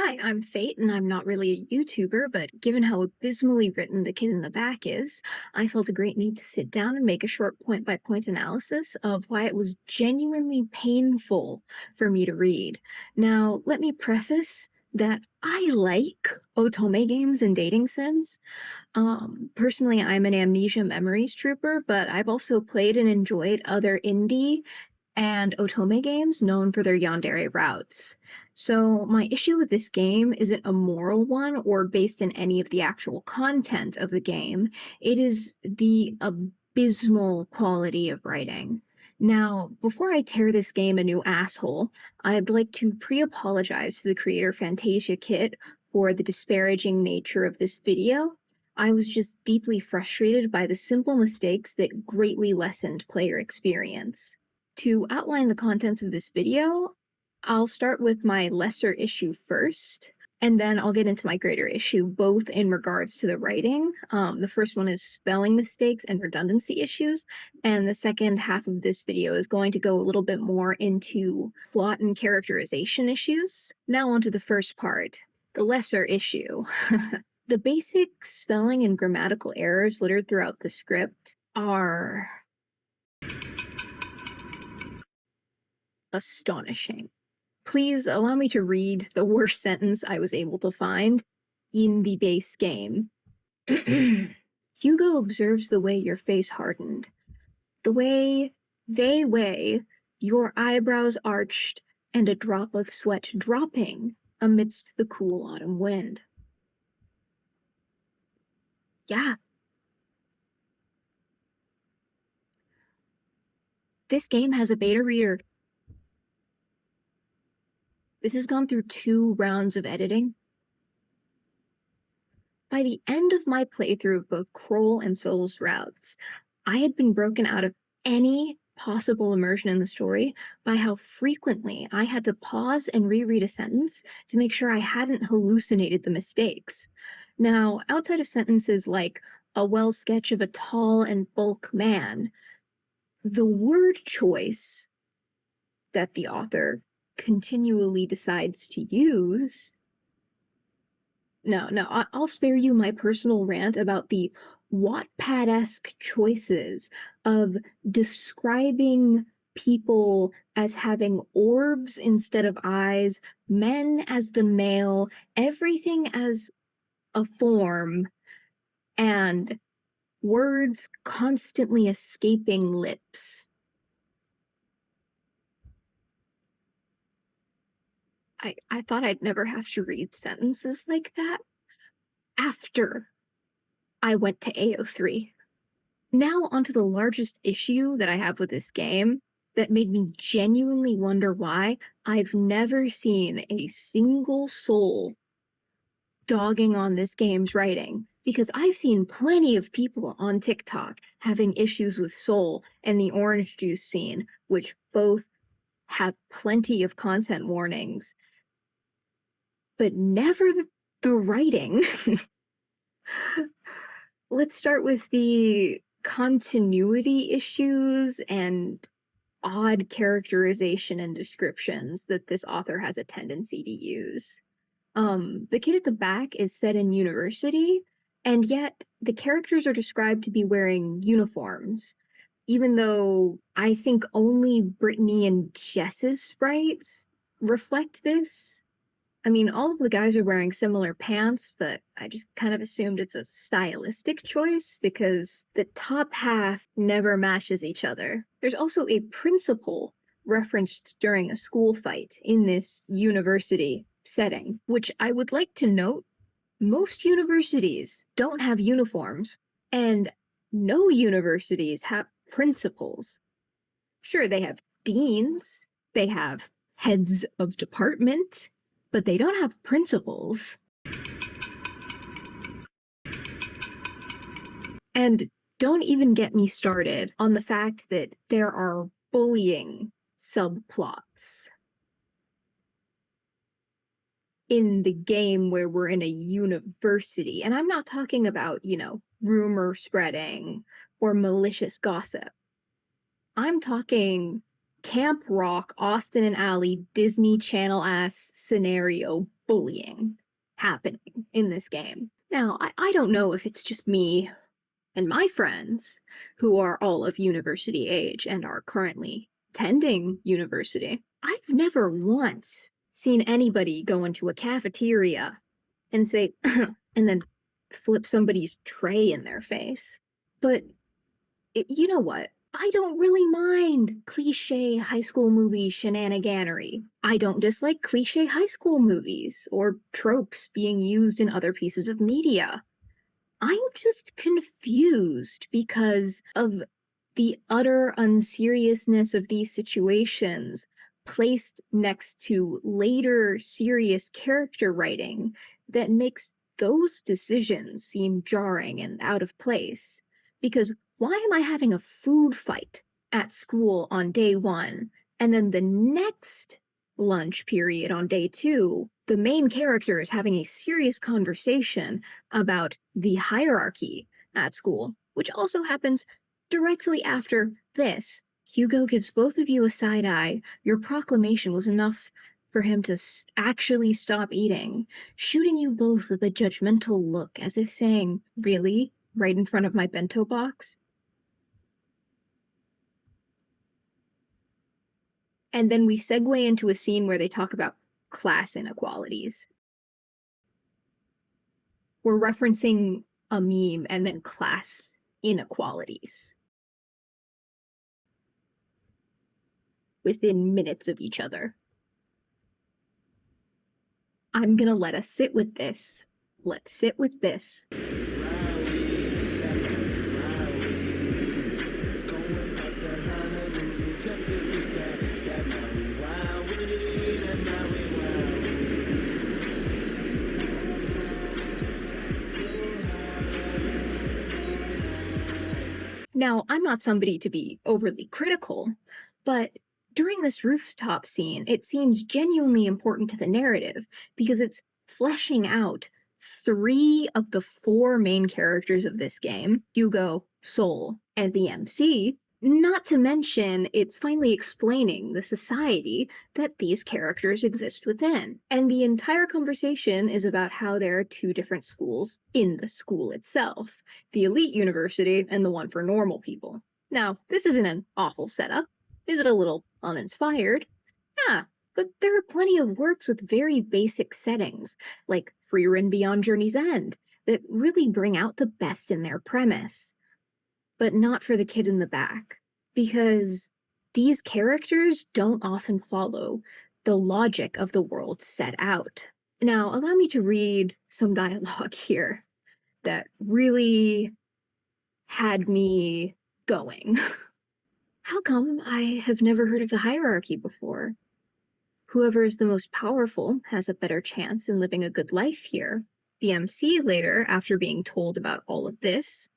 Hi, I'm Fate, and I'm not really a YouTuber, but given how abysmally written The Kid in the Back is, I felt a great need to sit down and make a short point by point analysis of why it was genuinely painful for me to read. Now, let me preface that I like otome games and dating sims. Personally, I'm an Amnesia Memories trooper, but I've also played and enjoyed other indie and otome games known for their yandere routes. So my issue with this game isn't a moral one or based in any of the actual content of the game. It is the abysmal quality of writing. Now, before I tear this game a new asshole, I'd like to pre-apologize to the creator Fantasia Kit for the disparaging nature of this video. I was just deeply frustrated by the simple mistakes that greatly lessened player experience. To outline the contents of this video, I'll start with my lesser issue first, and then I'll get into my greater issue, both in regards to the writing. The first one is spelling mistakes and redundancy issues, and the second half of this video is going to go a little bit more into plot and characterization issues. Now onto the first part, the lesser issue. The basic spelling and grammatical errors littered throughout the script are astonishing. Please allow me to read the worst sentence I was able to find in the base game. Hugo observes the way your face hardened, the way they weigh, your eyebrows arched, and a drop of sweat dropping amidst the cool autumn wind. Yeah. This game has a beta reader. This has gone through 2 rounds of editing. By the end of my playthrough of both Kroll and Soul's routes, I had been broken out of any possible immersion in the story by how frequently I had to pause and reread a sentence to make sure I hadn't hallucinated the mistakes. Now, outside of sentences like a well sketch of a tall and bulk man, the word choice that the author continually decides to use. No, I'll spare you my personal rant about the Wattpad-esque choices of describing people as having orbs instead of eyes, men as the male, everything as a form, and words constantly escaping lips. I thought I'd never have to read sentences like that after I went to AO3. Now onto the largest issue that I have with this game that made me genuinely wonder why I've never seen a single soul dogging on this game's writing. Because I've seen plenty of people on TikTok having issues with Soul and the orange juice scene, which both have plenty of content warnings, but never the writing. Let's start with the continuity issues and odd characterization and descriptions that this author has a tendency to use. The Kid at the Back is set in university, and yet the characters are described to be wearing uniforms, even though I think only Brittany and Jess's sprites reflect this. I mean, all of the guys are wearing similar pants, but I just kind of assumed it's a stylistic choice because the top half never matches each other. There's also a principal referenced during a school fight in this university setting, which I would like to note, most universities don't have uniforms, and no universities have principals. Sure, they have deans, they have heads of department, but they don't have principals. And don't even get me started on the fact that there are bullying subplots in the game where we're in a university. And I'm not talking about, rumor spreading or malicious gossip. I'm talking Camp Rock, Austin and Alley, Disney Channel ass scenario bullying happening in this game. Now, I don't know if it's just me and my friends who are all of university age and are currently attending university. I've never once seen anybody go into a cafeteria and say, and then flip somebody's tray in their face. But you know what? I don't really mind cliche high school movie shenaniganery. I don't dislike cliche high school movies or tropes being used in other pieces of media. I'm just confused because of the utter unseriousness of these situations placed next to later serious character writing that makes those decisions seem jarring and out of place. Because why am I having a food fight at school on day one, and then the next lunch period on day two, the main character is having a serious conversation about the hierarchy at school, which also happens directly after this. Hugo gives both of you a side eye. Your proclamation was enough for him to actually stop eating, shooting you both with a judgmental look as if saying, "Really? Right in front of my bento box?" And then we segue into a scene where they talk about class inequalities. We're referencing a meme and then class inequalities within minutes of each other. I'm gonna let us sit with this. Let's sit with this. Now, I'm not somebody to be overly critical, but during this rooftop scene, it seems genuinely important to the narrative because it's fleshing out 3 of the 4 main characters of this game, Hugo, Sol, and the MC, not to mention it's finally explaining the society that these characters exist within. And the entire conversation is about how there are 2 different schools in the school itself, the elite university and the one for normal people. Now, this isn't an awful setup. Is it a little uninspired? Yeah, but there are plenty of works with very basic settings, like Freerun Beyond Journey's End, that really bring out the best in their premise. But not for the kid in the back, because these characters don't often follow the logic of the world set out. Now, allow me to read some dialogue here that really had me going. How come I have never heard of the hierarchy before? Whoever is the most powerful has a better chance in living a good life here. The MC later, after being told about all of this,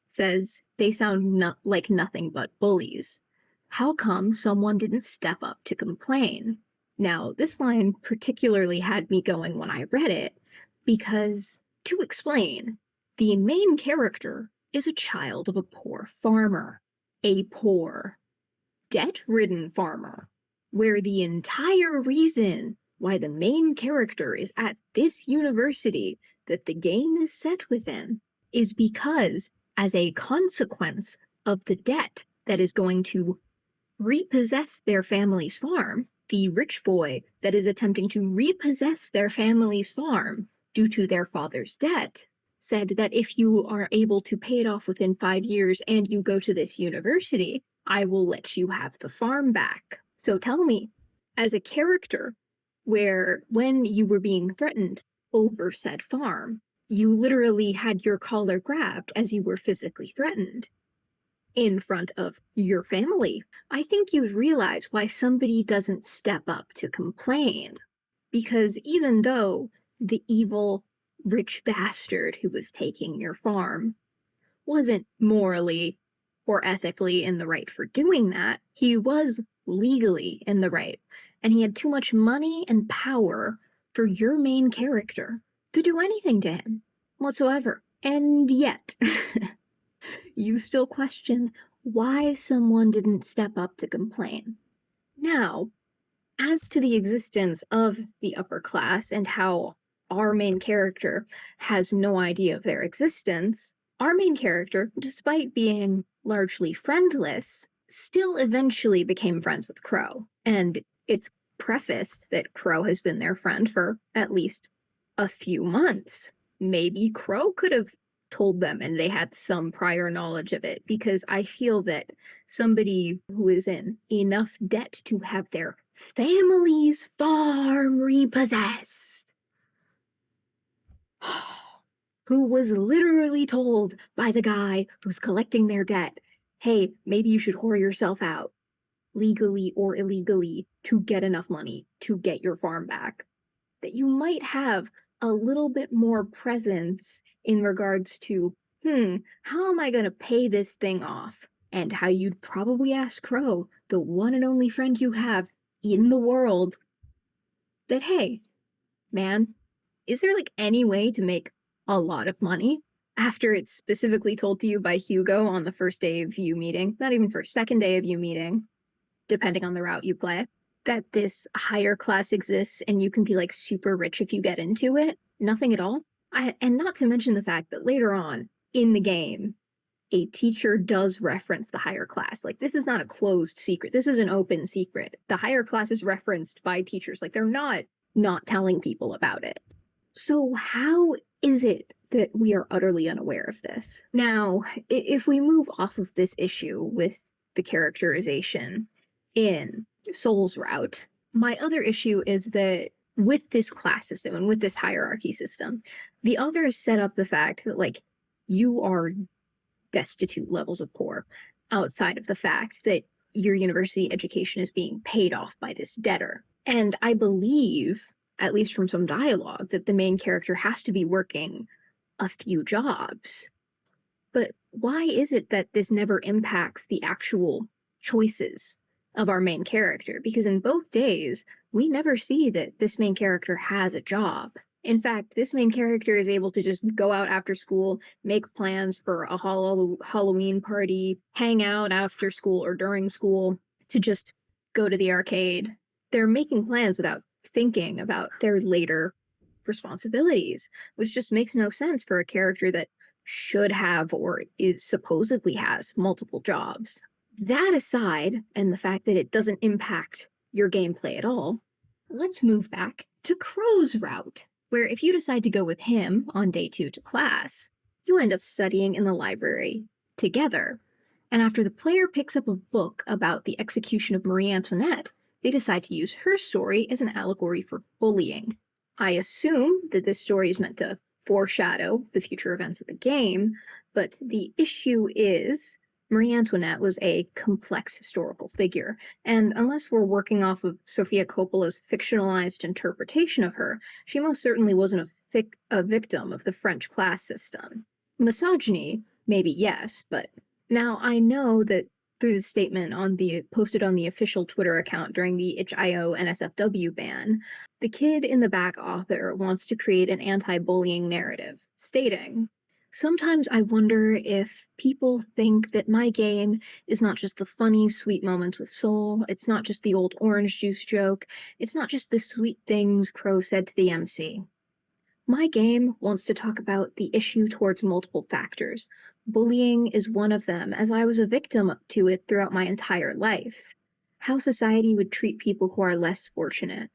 says they sound like nothing but bullies. How come someone didn't step up to complain? Now, this line particularly had me going when I read it, because, to explain, the main character is a child of a poor farmer. A poor, debt-ridden farmer, where the entire reason why the main character is at this university that the game is set within is because, as a consequence of the debt that is going to repossess their family's farm, the rich boy that is attempting to repossess their family's farm due to their father's debt said that if you are able to pay it off within 5 years and you go to this university, I will let you have the farm back. So tell me, as a character, where when you were being threatened over said farm, you literally had your collar grabbed as you were physically threatened in front of your family, I think you'd realize why somebody doesn't step up to complain. Because even though the evil rich bastard who was taking your farm wasn't morally or ethically in the right for doing that, he was legally in the right, and he had too much money and power for your main character to do anything to him whatsoever. And yet, you still question why someone didn't step up to complain. Now, As to the existence of the upper class and how our main character has no idea of their existence, our main character, despite being largely friendless, still eventually became friends with Crow. And it's prefaced that Crow has been their friend for at least a few months. Maybe Crow could have told them and they had some prior knowledge of it, because I feel that somebody who is in enough debt to have their family's farm repossessed, who was literally told by the guy who's collecting their debt, hey, maybe you should whore yourself out, legally or illegally, to get enough money to get your farm back, that you might have a little bit more presence in regards to, how am I going to pay this thing off? And how you'd probably ask Crow, the one and only friend you have in the world, that, hey, man, is there like any way to make a lot of money? After it's specifically told to you by Hugo on the first day of you meeting, not even first, second day of you meeting, depending on the route you play, that this higher class exists and you can be like super rich if you get into it. Nothing at all. And not to mention the fact that later on in the game, a teacher does reference the higher class. Like, this is not a closed secret. This is an open secret. The higher class is referenced by teachers. Like, they're not telling people about it. So how is it that we are utterly unaware of this? Now, if we move off of this issue with the characterization in Soul's route, my other issue is that with this class system and with this hierarchy system, the authors set up the fact that, like, you are destitute levels of poor outside of the fact that your university education is being paid off by this debtor. And I believe, at least from some dialogue, that the main character has to be working a few jobs. But why is it that this never impacts the actual choices of our main character? Because in both days, we never see that this main character has a job. In fact, this main character is able to just go out after school, make plans for a Halloween party, hang out after school or during school, to just go to the arcade. They're making plans without thinking about their later responsibilities, which just makes no sense for a character that should have or is supposedly has multiple jobs. That aside, and the fact that it doesn't impact your gameplay at all, let's move back to Crow's route, where if you decide to go with him on day 2 to class, you end up studying in the library together. And after the player picks up a book about the execution of Marie Antoinette, they decide to use her story as an allegory for bullying. I assume that this story is meant to foreshadow the future events of the game, but the issue is Marie Antoinette was a complex historical figure, and unless we're working off of Sofia Coppola's fictionalized interpretation of her, she most certainly wasn't a victim of the French class system. Misogyny, maybe yes, but now I know that through the statement posted on the official Twitter account during the itch.io NSFW ban, the kid in the back author wants to create an anti-bullying narrative, stating, sometimes I wonder if people think that my game is not just the funny, sweet moments with Soul, it's not just the old orange juice joke, it's not just the sweet things Crow said to the MC. My game wants to talk about the issue towards multiple factors. Bullying is one of them, as I was a victim to it throughout my entire life. How society would treat people who are less fortunate.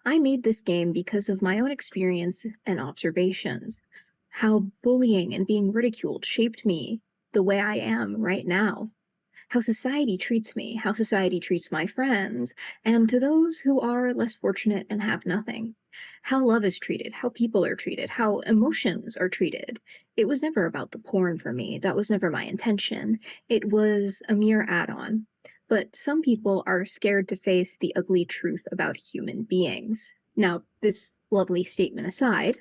I made this game because of my own experience and observations. How bullying and being ridiculed shaped me the way I am right now. How society treats me, how society treats my friends, and to those who are less fortunate and have nothing. How love is treated, how people are treated, how emotions are treated. It was never about the porn for me. That was never my intention. It was a mere add-on. But some people are scared to face the ugly truth about human beings. Now, this lovely statement aside,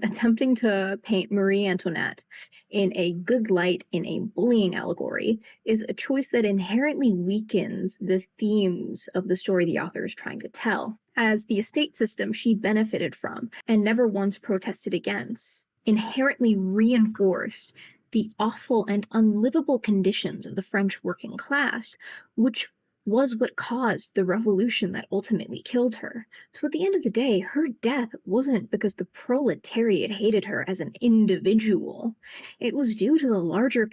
attempting to paint Marie Antoinette in a good light in a bullying allegory is a choice that inherently weakens the themes of the story the author is trying to tell, as the estate system she benefited from and never once protested against inherently reinforced the awful and unlivable conditions of the French working class, which was what caused the revolution that ultimately killed her. So at the end of the day, her death wasn't because the proletariat hated her as an individual. It was due to the larger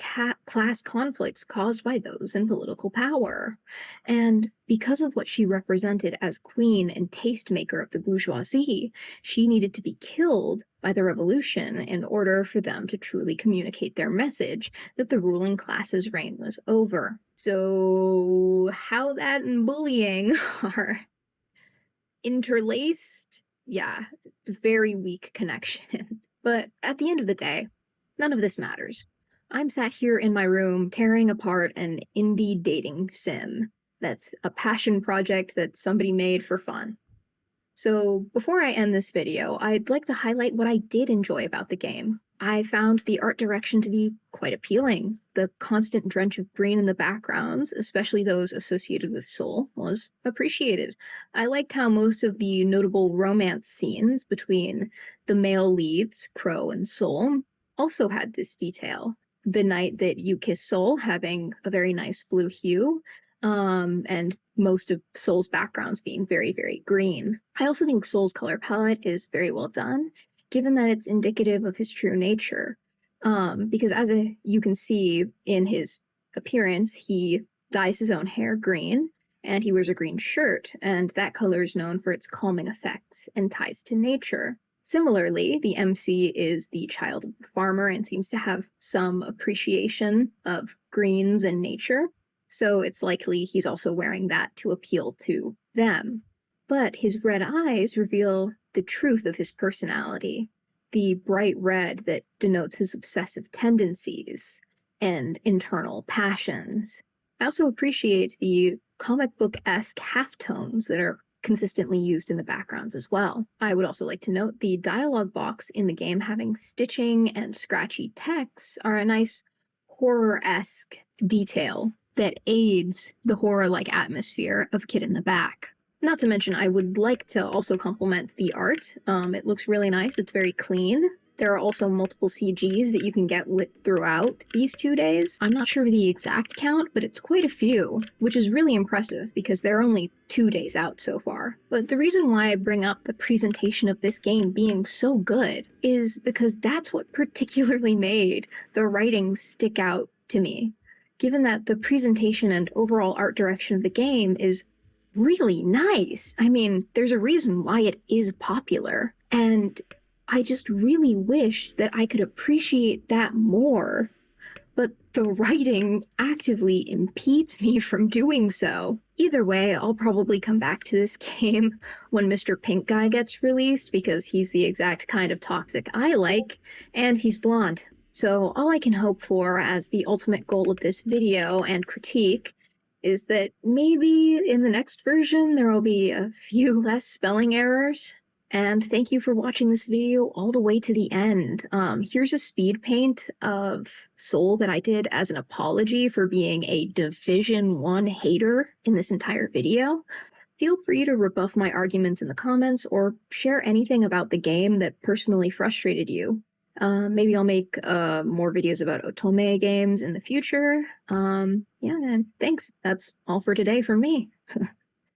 class conflicts caused by those in political power. And because of what she represented as queen and tastemaker of the bourgeoisie, she needed to be killed by the revolution in order for them to truly communicate their message that the ruling class's reign was over. So, how that and bullying are interlaced? Yeah, very weak connection. But at the end of the day, none of this matters. I'm sat here in my room tearing apart an indie dating sim that's a passion project that somebody made for fun. So before I end this video, I'd like to highlight what I did enjoy about the game. I found the art direction to be quite appealing. The constant drench of green in the backgrounds, especially those associated with Seoul, was appreciated. I liked how most of the notable romance scenes between the male leads, Crow and Seoul, also had this detail. The night that you kiss Seoul having a very nice blue hue, and most of Soul's backgrounds being very, very green. I also think Soul's color palette is very well done, given that it's indicative of his true nature. Because you can see in his appearance, he dyes his own hair green, and he wears a green shirt, and that color is known for its calming effects and ties to nature. Similarly, the MC is the child of the farmer and seems to have some appreciation of greens and nature, so it's likely he's also wearing that to appeal to them. But his red eyes reveal the truth of his personality, the bright red that denotes his obsessive tendencies and internal passions. I also appreciate the comic book-esque halftones that are consistently used in the backgrounds as well. I would also like to note the dialogue box in the game having stitching and scratchy text are a nice horror-esque detail that aids the horror-like atmosphere of Kid in the Back. Not to mention, I would like to also compliment the art. It looks really nice. It's very clean. There are also multiple CGs that you can get throughout these 2 days. I'm not sure of the exact count, but it's quite a few, which is really impressive because they're only 2 days out so far. But the reason why I bring up the presentation of this game being so good is because that's what particularly made the writing stick out to me. Given that the presentation and overall art direction of the game is really nice. I mean, there's a reason why it is popular, and I just really wish that I could appreciate that more, but the writing actively impedes me from doing so. Either way, I'll probably come back to this game when Mr. Pink Guy gets released, because he's the exact kind of toxic I like, and he's blonde. So all I can hope for as the ultimate goal of this video and critique is that maybe in the next version there will be a few less spelling errors. And thank you for watching this video all the way to the end. Here's a speed paint of Soul that I did as an apology for being a Division 1 hater in this entire video. Feel free to rebuff my arguments in the comments or share anything about the game that personally frustrated you. Maybe I'll make more videos about Otome games in the future. Yeah, and thanks. That's all for today from me.